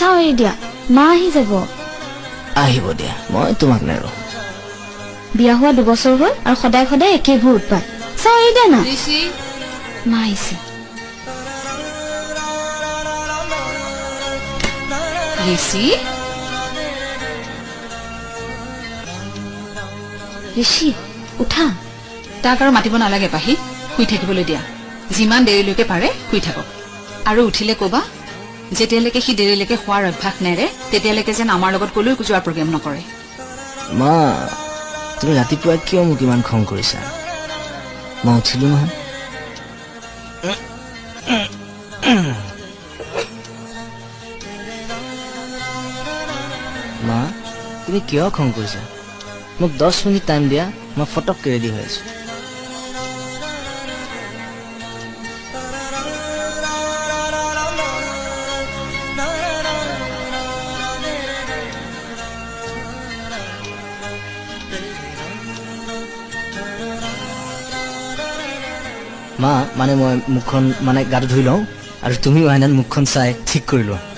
চাও এৰি দিয়া মা আহি যাব আহিব দিয়া মই তোমাক নেৰো বিয়া হোৱা 2 বছৰ হ'ল আৰু সদায় সদায় একেবোৰ উৎপাত চাও এৰি দিয়া না ঋষি মা আহিছে ঋষি ঋষি উঠা তাক আৰু মাতিব নালাগে পাহি শুই থাকিবলৈ দিয়া যিমান দেৰিলৈকে পাৰে শুই থাকক আৰু উঠিলে কবা যেতিয়ালৈকে সি দেৰিলৈকে খোৱাৰ অভ্যাস নেৰে তেতিয়ালৈকে যেন আমাৰ লগত কলৈকো যোৱাৰ প্ৰগ্ৰেম নকৰে মা তুমি ৰাতিপুৱা কিয় মোক ইমান খং কৰিছা মই উঠিলো নহয় মা তুমি কিয় খং কৰিছা মোক 10 মিনিট টাইম দিয়া মই ফটককে ৰেডি হৈ আছো মা মানে মই মুখখন মানে গাটো ধুই লওঁ আৰু তুমিও আইনাত মুখখন চাই ঠিক কৰি লোৱা